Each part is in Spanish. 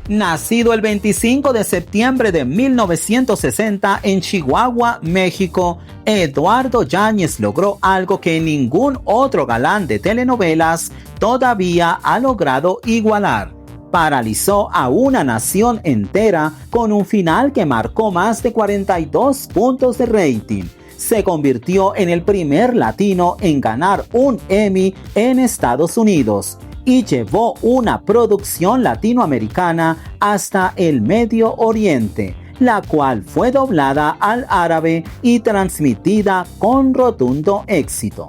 Nacido el 25 de septiembre de 1960 en Chihuahua, México, Eduardo Yáñez logró algo que ningún otro galán de telenovelas todavía ha logrado igualar. Paralizó a una nación entera con un final que marcó más de 42 puntos de rating. Se convirtió en el primer latino en ganar un Emmy en Estados Unidos y llevó una producción latinoamericana hasta el Medio Oriente, la cual fue doblada al árabe y transmitida con rotundo éxito.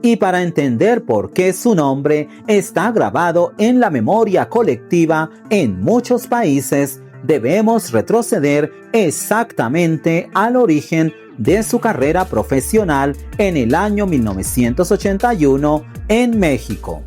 Y para entender por qué su nombre está grabado en la memoria colectiva en muchos países, debemos retroceder exactamente al origen de su carrera profesional en el año 1981 en México.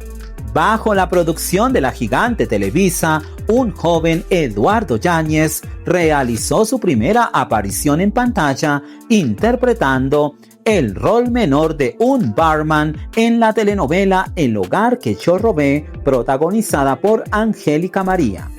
Bajo la producción de la gigante Televisa, un joven Eduardo Yáñez realizó su primera aparición en pantalla interpretando el rol menor de un barman en la telenovela El hogar que yo robé, protagonizada por Angélica María.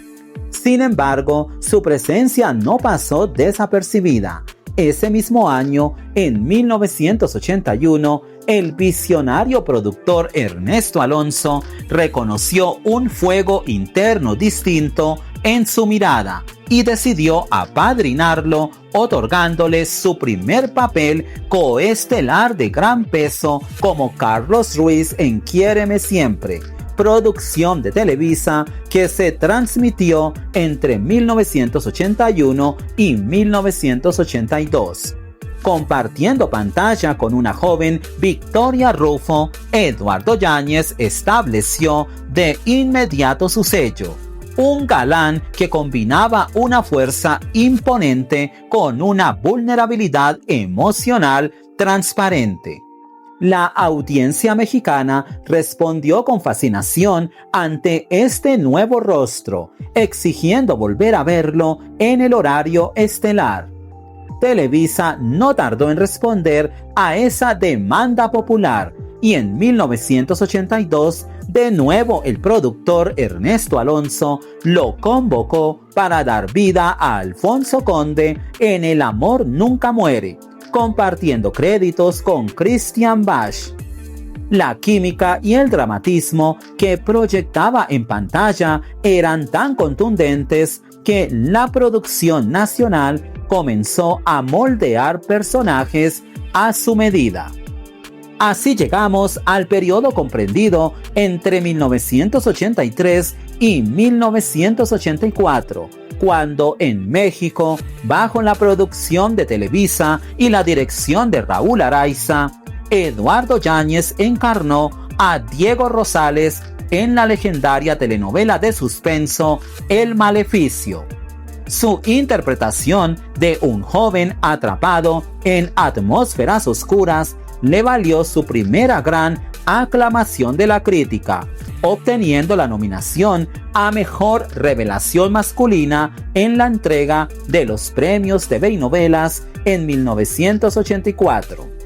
Sin embargo, su presencia no pasó desapercibida. Ese mismo año, en 1981, el visionario productor Ernesto Alonso reconoció un fuego interno distinto en su mirada y decidió apadrinarlo, otorgándole su primer papel coestelar de gran peso como Carlos Ruiz en Quiéreme Siempre, producción de Televisa que se transmitió entre 1981 y 1982. Compartiendo pantalla con una joven Victoria Rufo, Eduardo Yáñez estableció de inmediato su sello. Un galán que combinaba una fuerza imponente con una vulnerabilidad emocional transparente. La audiencia mexicana respondió con fascinación ante este nuevo rostro, exigiendo volver a verlo en el horario estelar. Televisa no tardó en responder a esa demanda popular y en 1982 de nuevo el productor Ernesto Alonso lo convocó para dar vida a Alfonso Conde en El amor nunca muere, compartiendo créditos con Christian Bach. La química y el dramatismo que proyectaba en pantalla eran tan contundentes que la producción nacional comenzó a moldear personajes a su medida. Así llegamos al periodo comprendido entre 1983 y 1984, cuando en México, bajo la producción de Televisa y la dirección de Raúl Araiza, Eduardo Yáñez encarnó a Diego Rosales en la legendaria telenovela de suspenso El Maleficio. Su interpretación de un joven atrapado en atmósferas oscuras le valió su primera gran aclamación de la crítica, obteniendo la nominación a Mejor Revelación Masculina en la entrega de los premios TV y Novelas en 1984.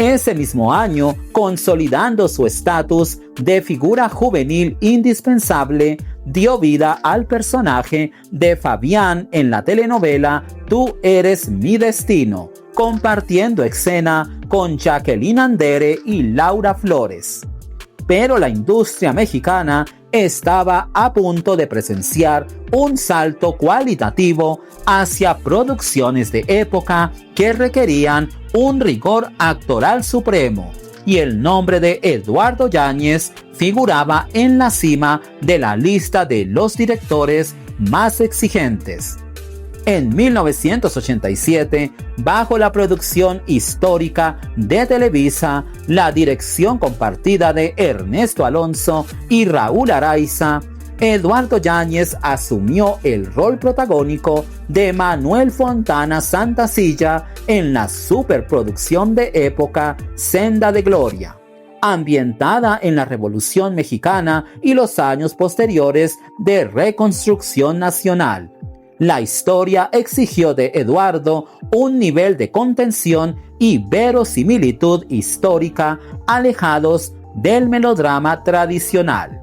Ese mismo año, consolidando su estatus de figura juvenil indispensable, dio vida al personaje de Fabián en la telenovela Tú eres mi destino, compartiendo escena con Jacqueline Andere y Laura Flores. Pero la industria mexicana estaba a punto de presenciar un salto cualitativo hacia producciones de época que requerían un rigor actoral supremo, y el nombre de Eduardo Yáñez figuraba en la cima de la lista de los directores más exigentes. En 1987, bajo la producción histórica de Televisa, la dirección compartida de Ernesto Alonso y Raúl Araiza, Eduardo Yáñez asumió el rol protagónico de Manuel Fontana Santasilla en la superproducción de época Senda de Gloria, ambientada en la Revolución Mexicana y los años posteriores de Reconstrucción Nacional. La historia exigió de Eduardo un nivel de contención y verosimilitud histórica alejados del melodrama tradicional.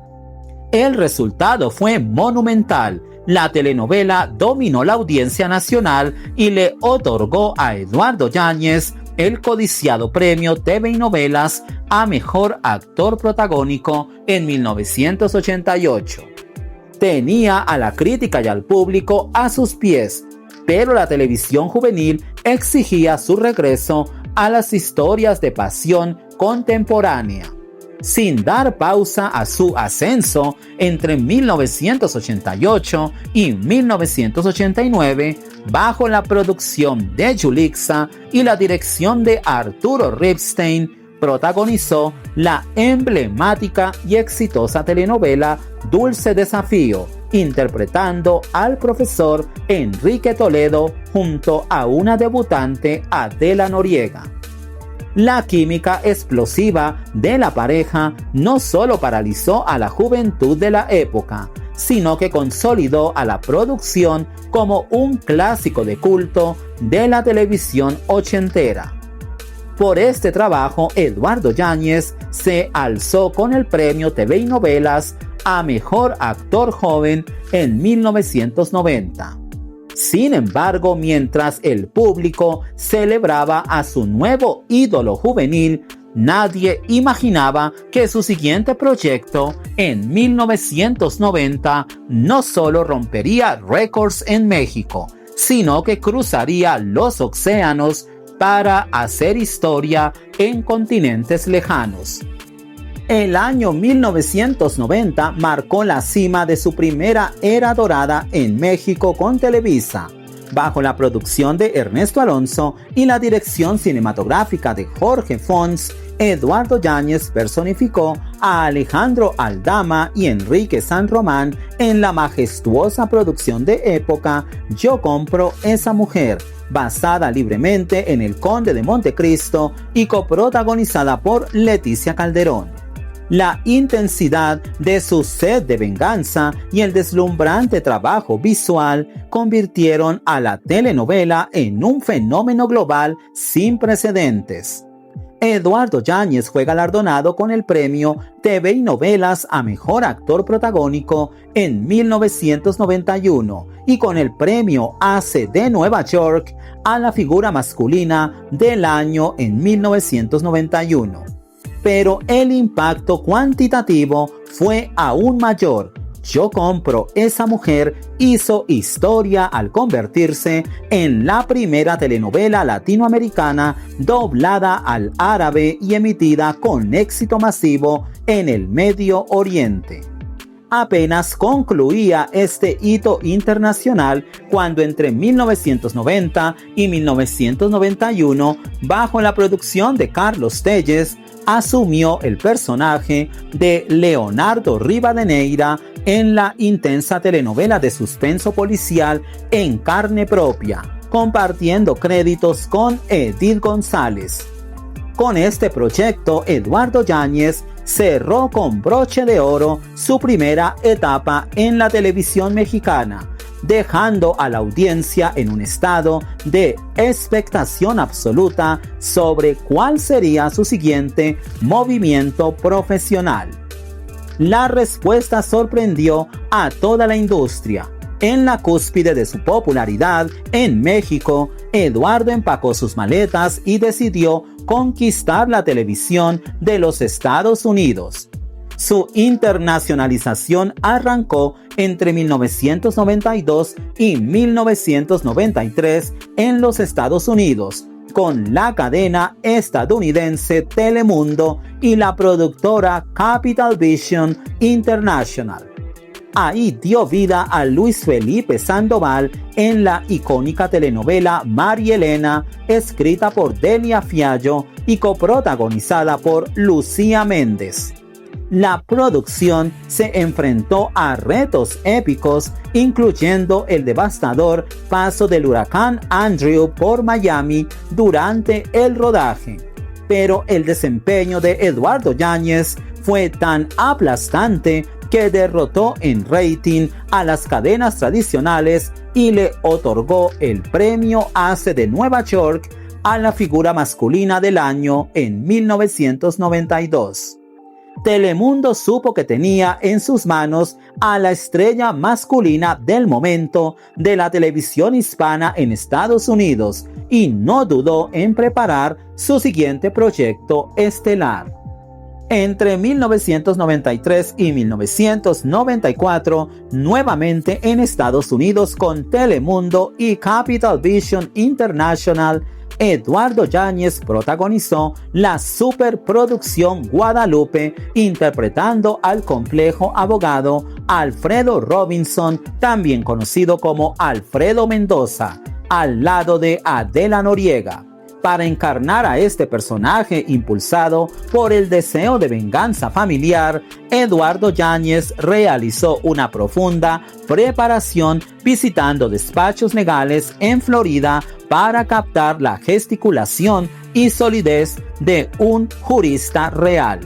El resultado fue monumental, La telenovela dominó la audiencia nacional y le otorgó a Eduardo Yáñez el codiciado premio TV y Novelas a Mejor Actor Protagónico en 1988. Tenía a la crítica y al público a sus pies, pero la televisión juvenil exigía su regreso a las historias de pasión contemporánea. Sin dar pausa a su ascenso entre 1988 y 1989, bajo la producción de Yulixa y la dirección de Arturo Ripstein, protagonizó la emblemática y exitosa telenovela Dulce Desafío, interpretando al profesor Enrique Toledo junto a una debutante, Adela Noriega. La química explosiva de la pareja no solo paralizó a la juventud de la época, sino que consolidó a la producción como un clásico de culto de la televisión ochentera. Por este trabajo, Eduardo Yáñez se alzó con el premio TV y Novelas a Mejor Actor Joven en 1990. Sin embargo, mientras el público celebraba a su nuevo ídolo juvenil, nadie imaginaba que su siguiente proyecto, en 1990, no solo rompería récords en México, sino que cruzaría los océanos para hacer historia en continentes lejanos. El año 1990 marcó la cima de su primera era dorada en México con Televisa. Bajo la producción de Ernesto Alonso y la dirección cinematográfica de Jorge Fons, Eduardo Yáñez personificó a Alejandro Aldama y Enrique San Román en la majestuosa producción de época Yo compro esa mujer, basada libremente en El Conde de Montecristo y coprotagonizada por Leticia Calderón. La intensidad de su sed de venganza y el deslumbrante trabajo visual convirtieron a la telenovela en un fenómeno global sin precedentes. Eduardo Yáñez fue galardonado con el premio TV y Novelas a Mejor Actor Protagónico en 1991 y con el premio ACE de Nueva York a la figura masculina del año en 1991. Pero el impacto cuantitativo fue aún mayor. Yo compro esa mujer hizo historia al convertirse en la primera telenovela latinoamericana doblada al árabe y emitida con éxito masivo en el Medio Oriente. Apenas concluía este hito internacional cuando entre 1990 y 1991, bajo la producción de Carlos Telles, asumió el personaje de Leonardo Rivadeneira en la intensa telenovela de suspenso policial En carne propia, compartiendo créditos con Edith González. Con este proyecto, Eduardo Yáñez cerró con broche de oro su primera etapa en la televisión mexicana, dejando a la audiencia en un estado de expectación absoluta sobre cuál sería su siguiente movimiento profesional. La respuesta sorprendió a toda la industria. En la cúspide de su popularidad en México, Eduardo empacó sus maletas y decidió conquistar la televisión de los Estados Unidos. Su internacionalización arrancó entre 1992 y 1993 en los Estados Unidos, con la cadena estadounidense Telemundo y la productora Capital Vision International. Ahí dio vida a Luis Felipe Sandoval en la icónica telenovela María Elena, escrita por Delia Fiallo y coprotagonizada por Lucía Méndez. La producción se enfrentó a retos épicos, incluyendo el devastador paso del huracán Andrew por Miami durante el rodaje. Pero el desempeño de Eduardo Yáñez fue tan aplastante que derrotó en rating a las cadenas tradicionales y le otorgó el premio ACE de Nueva York a la figura masculina del año en 1992. Telemundo supo que tenía en sus manos a la estrella masculina del momento de la televisión hispana en Estados Unidos y no dudó en preparar su siguiente proyecto estelar. Entre 1993 y 1994, nuevamente en Estados Unidos con Telemundo y Capital Vision International, Eduardo Yáñez protagonizó la superproducción Guadalupe, interpretando al complejo abogado Alfredo Robinson, también conocido como Alfredo Mendoza, al lado de Adela Noriega. Para encarnar a este personaje impulsado por el deseo de venganza familiar, Eduardo Yáñez realizó una profunda preparación visitando despachos legales en Florida para captar la gesticulación y solidez de un jurista real.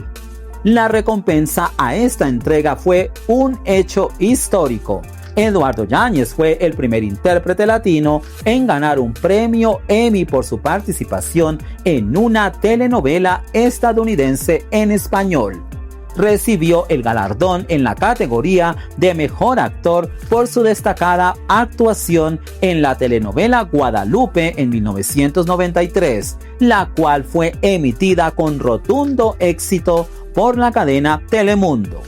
La recompensa a esta entrega fue un hecho histórico. Eduardo Yáñez fue el primer intérprete latino en ganar un premio Emmy por su participación en una telenovela estadounidense en español. Recibió el galardón en la categoría de Mejor Actor por su destacada actuación en la telenovela Guadalupe en 1993, la cual fue emitida con rotundo éxito por la cadena Telemundo.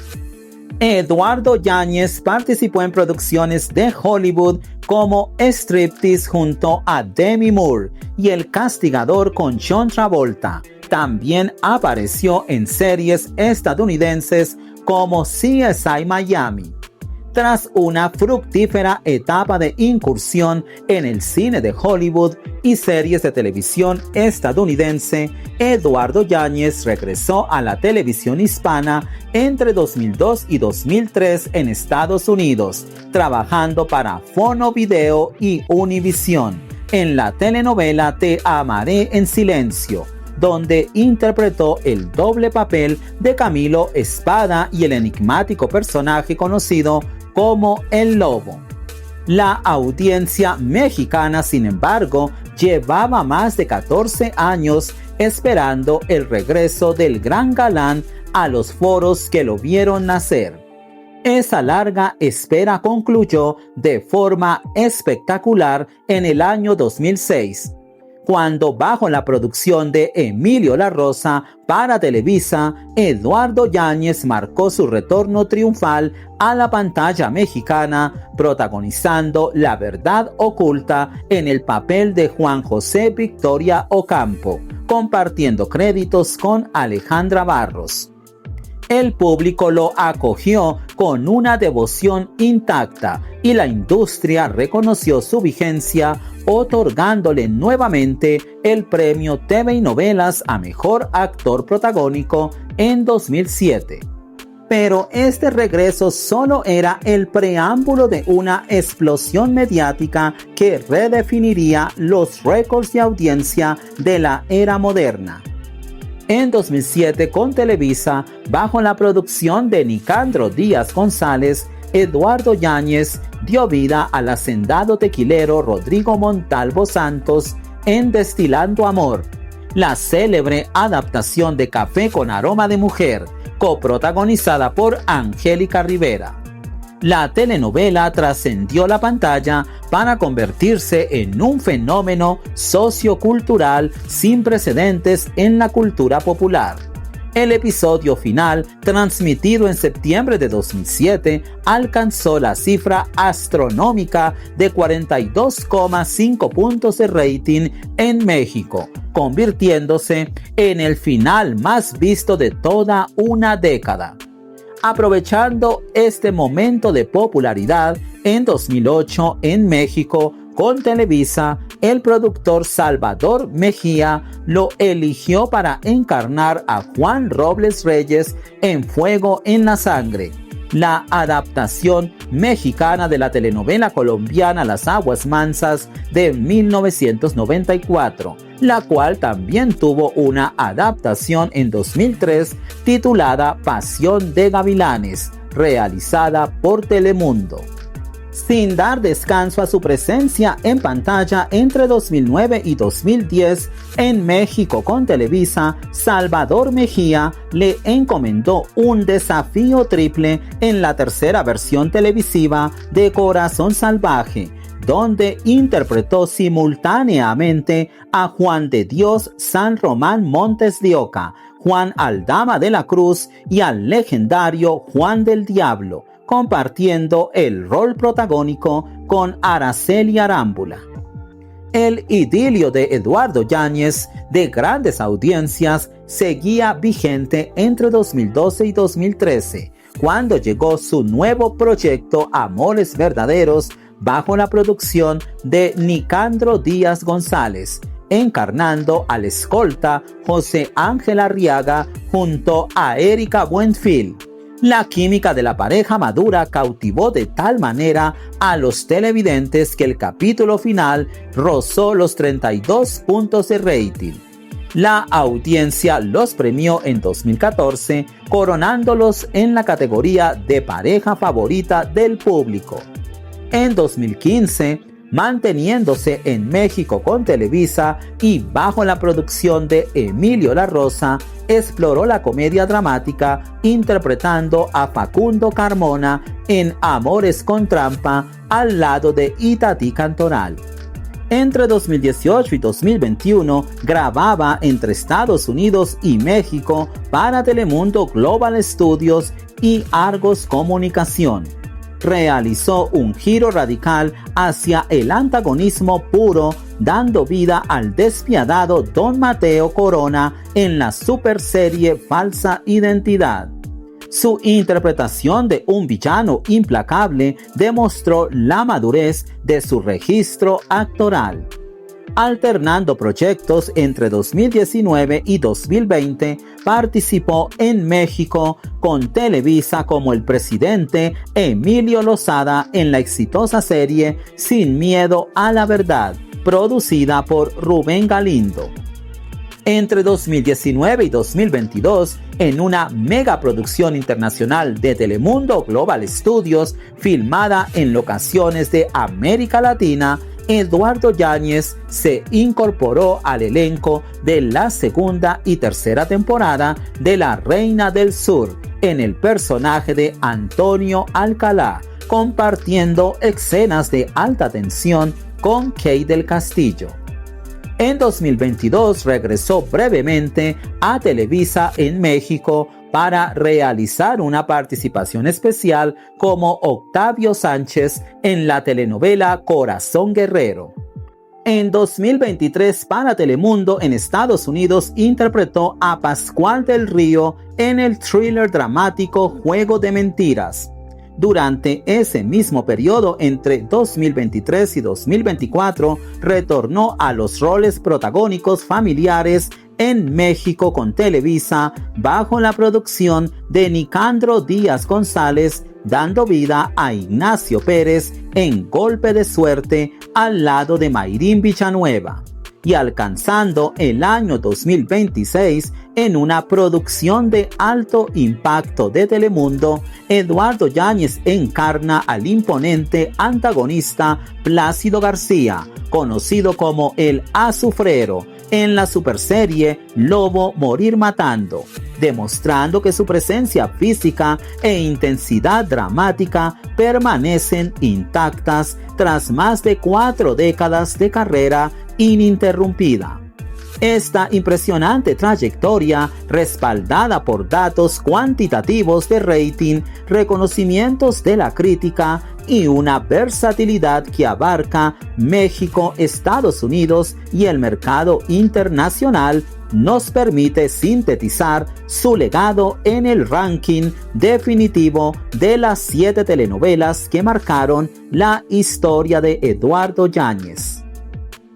Eduardo Yáñez participó en producciones de Hollywood como Striptease junto a Demi Moore y El Castigador con John Travolta. También apareció en series estadounidenses como CSI Miami. Tras una fructífera etapa de incursión en el cine de Hollywood y series de televisión estadounidense, Eduardo Yáñez regresó a la televisión hispana entre 2002 y 2003 en Estados Unidos, trabajando para Fono Video y Univision en la telenovela Te amaré en silencio, donde interpretó el doble papel de Camilo Espada y el enigmático personaje conocido como El Lobo. La audiencia mexicana, sin embargo, llevaba más de 14 años esperando el regreso del gran galán a los foros que lo vieron nacer. Esa larga espera concluyó de forma espectacular en el año 2006, cuando bajo la producción de Emilio La Rosa para Televisa, Eduardo Yáñez marcó su retorno triunfal a la pantalla mexicana, protagonizando La verdad oculta en el papel de Juan José Victoria Ocampo, compartiendo créditos con Alejandra Barros. El público lo acogió con una devoción intacta y la industria reconoció su vigencia, otorgándole nuevamente el premio TV y Novelas a Mejor Actor Protagónico en 2007. Pero este regreso solo era el preámbulo de una explosión mediática que redefiniría los récords de audiencia de la era moderna. En 2007, con Televisa, bajo la producción de Nicandro Díaz González, Eduardo Yáñez dio vida al hacendado tequilero Rodrigo Montalvo Santos en Destilando Amor, la célebre adaptación de Café con aroma de mujer, coprotagonizada por Angélica Rivera. La telenovela trascendió la pantalla para convertirse en un fenómeno sociocultural sin precedentes en la cultura popular. El episodio final, transmitido en septiembre de 2007, alcanzó la cifra astronómica de 42,5 puntos de rating en México, convirtiéndose en el final más visto de toda una década. Aprovechando este momento de popularidad, en 2008 en México, con Televisa, el productor Salvador Mejía lo eligió para encarnar a Juan Robles Reyes en Fuego en la Sangre, la adaptación mexicana de la telenovela colombiana Las Aguas Mansas de 1994, la cual también tuvo una adaptación en 2003 titulada Pasión de Gavilanes, realizada por Telemundo. sin dar descanso a su presencia en pantalla entre 2009 y 2010 en México con Televisa. Salvador Mejía le encomendó un desafío triple en la tercera versión televisiva de Corazón Salvaje, donde interpretó simultáneamente a Juan de Dios San Román Montes de Oca, Juan Aldama de la Cruz y al legendario Juan del Diablo, compartiendo el rol protagónico con Araceli Arámbula. El idilio de Eduardo Yáñez, de grandes audiencias, seguía vigente entre 2012 y 2013, cuando llegó su nuevo proyecto Amores Verdaderos, bajo la producción de Nicandro Díaz González, encarnando al escolta José Ángel Arriaga junto a Erika Buenfil. La química de la pareja madura cautivó de tal manera a los televidentes que el capítulo final rozó los 32 puntos de rating. La audiencia los premió en 2014, coronándolos en la categoría de pareja favorita del público. En 2015, manteniéndose en México con Televisa y bajo la producción de Emilio La Rosa, exploró la comedia dramática interpretando a Facundo Carmona en Amores con Trampa al lado de Itatí Cantoral. Entre 2018 y 2021 grababa entre Estados Unidos y México para Telemundo Global Studios y Argos Comunicación. Realizó un giro radical hacia el antagonismo puro, dando vida al despiadado Don Mateo Corona en la superserie Falsa Identidad. Su interpretación de un villano implacable demostró la madurez de su registro actoral. Alternando proyectos entre 2019 y 2020, participó en México con Televisa como el presidente Emilio Lozada en la exitosa serie Sin Miedo a la Verdad, producida por Rubén Galindo. Entre 2019 y 2022, en una megaproducción internacional de Telemundo Global Studios, filmada en locaciones de América Latina, Eduardo Yáñez se incorporó al elenco de la segunda y tercera temporada de La Reina del Sur en el personaje de Antonio Alcalá, compartiendo escenas de alta tensión con Kay del Castillo. En 2022 regresó brevemente a Televisa en México para realizar una participación especial como Octavio Sánchez en la telenovela Corazón Guerrero. En 2023 para Telemundo en Estados Unidos interpretó a Pascual del Río en el thriller dramático Juego de Mentiras. Durante ese mismo periodo, entre 2023 y 2024, retornó a los roles protagónicos familiares en México con Televisa bajo la producción de Nicandro Díaz González, dando vida a Ignacio Pérez en Golpe de Suerte al lado de Mayrín Villanueva, y alcanzando el año 2026 en una producción de alto impacto de Telemundo. Eduardo Yáñez encarna al imponente antagonista Plácido García, conocido como el Azufrero, en la superserie Lobo Morir Matando, demostrando que su presencia física e intensidad dramática permanecen intactas tras más de 4 décadas de carrera ininterrumpida. Esta impresionante trayectoria, respaldada por datos cuantitativos de rating, reconocimientos de la crítica y una versatilidad que abarca México, Estados Unidos y el mercado internacional, nos permite sintetizar su legado en el ranking definitivo de las 7 telenovelas que marcaron la historia de Eduardo Yáñez.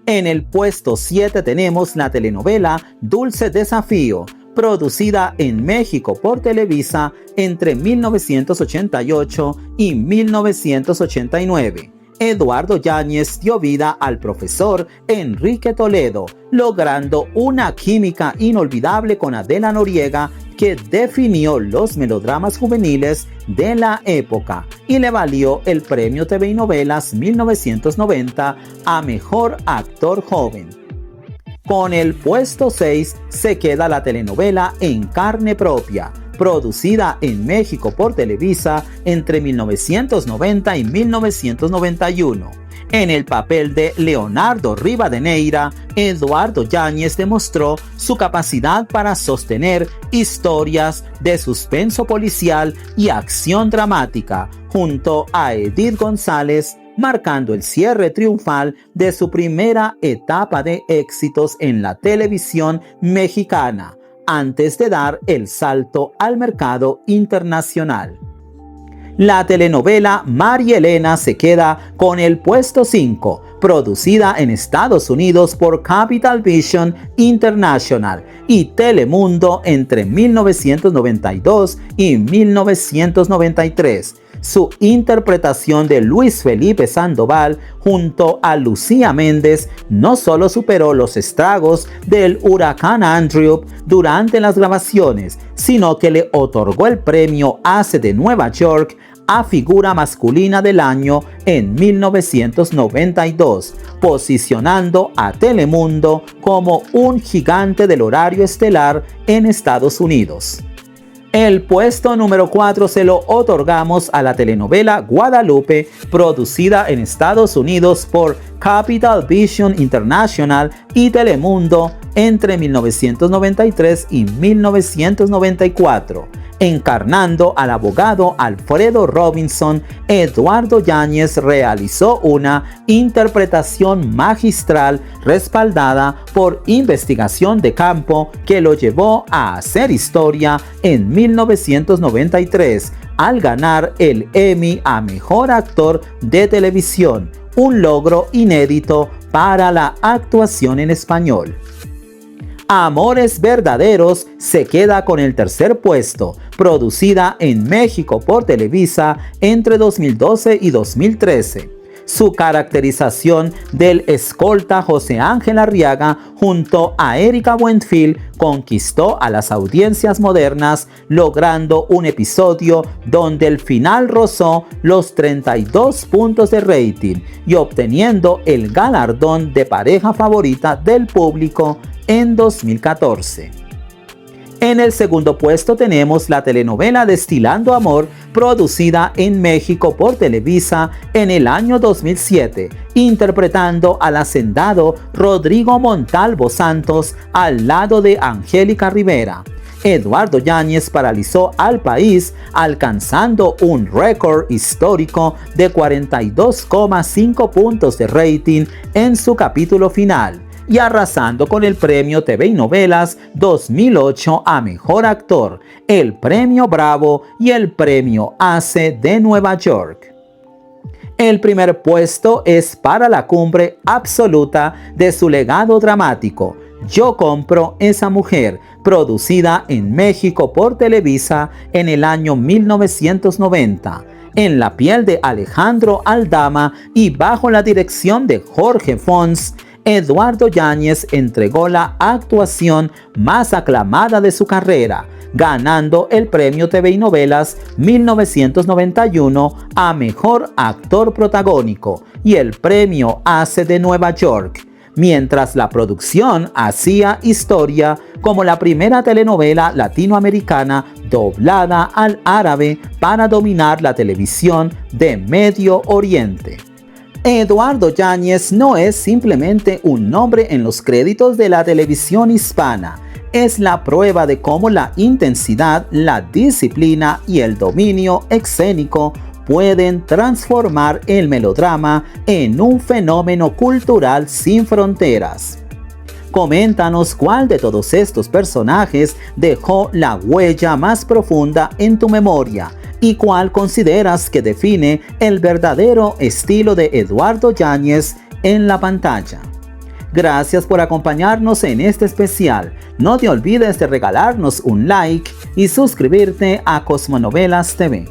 En el puesto 7 tenemos la telenovela Dulce Desafío, producida en México por Televisa entre 1988 y 1989, Eduardo Yáñez dio vida al profesor Enrique Toledo, logrando una química inolvidable con Adela Noriega que definió los melodramas juveniles de la época y le valió el Premio TV y Novelas 1990 a Mejor Actor Joven. Con el puesto 6 se queda la telenovela En Carne Propia, producida en México por Televisa entre 1990 y 1991. En el papel de Leonardo Rivadeneira, Eduardo Yáñez demostró su capacidad para sostener historias de suspenso policial y acción dramática junto a Edith González, marcando el cierre triunfal de su primera etapa de éxitos en la televisión mexicana, antes de dar el salto al mercado internacional. La telenovela María Elena se queda con el puesto 5, producida en Estados Unidos por Capital Vision International y Telemundo entre 1992 y 1993. Su interpretación de Luis Felipe Sandoval junto a Lucía Méndez no solo superó los estragos del huracán Andrew durante las grabaciones, sino que le otorgó el premio ACE de Nueva York a Figura Masculina del Año en 1992, posicionando a Telemundo como un gigante del horario estelar en Estados Unidos. El puesto número 4 se lo otorgamos a la telenovela Guadalupe, producida en Estados Unidos por Capital Vision International y Telemundo entre 1993 y 1994. Encarnando al abogado Alfredo Robinson, Eduardo Yáñez realizó una interpretación magistral respaldada por investigación de campo que lo llevó a hacer historia en 1993 al ganar el Emmy a Mejor Actor de Televisión, un logro inédito para la actuación en español. Amores Verdaderos se queda con el tercer puesto, producida en México por Televisa entre 2012 y 2013. Su caracterización del escolta José Ángel Arriaga junto a Erika Buenfil conquistó a las audiencias modernas, logrando un episodio donde el final rozó los 32 puntos de rating y obteniendo el galardón de pareja favorita del público en 2014. En el segundo puesto tenemos la telenovela Destilando Amor, producida en México por Televisa en el año 2007, interpretando al hacendado Rodrigo Montalvo Santos al lado de Angélica Rivera. Eduardo Yáñez paralizó al país, alcanzando un récord histórico de 42,5 puntos de rating en su capítulo final y arrasando con el Premio TV y Novelas 2008 a Mejor Actor, el Premio Bravo y el Premio ACE de Nueva York. El primer puesto es para la cumbre absoluta de su legado dramático, Yo compro esa mujer, producida en México por Televisa en el año 1990. En la piel de Alejandro Aldama y bajo la dirección de Jorge Fons, Eduardo Yáñez entregó la actuación más aclamada de su carrera, ganando el Premio TV y Novelas 1991 a Mejor Actor Protagónico y el Premio ACE de Nueva York, mientras la producción hacía historia como la primera telenovela latinoamericana doblada al árabe para dominar la televisión de Medio Oriente. Eduardo Yáñez no es simplemente un nombre en los créditos de la televisión hispana, es la prueba de cómo la intensidad, la disciplina y el dominio escénico pueden transformar el melodrama en un fenómeno cultural sin fronteras. Coméntanos cuál de todos estos personajes dejó la huella más profunda en tu memoria y cuál consideras que define el verdadero estilo de Eduardo Yáñez en la pantalla. Gracias por acompañarnos en este especial. No te olvides de regalarnos un like y suscribirte a Cosmonovelas TV.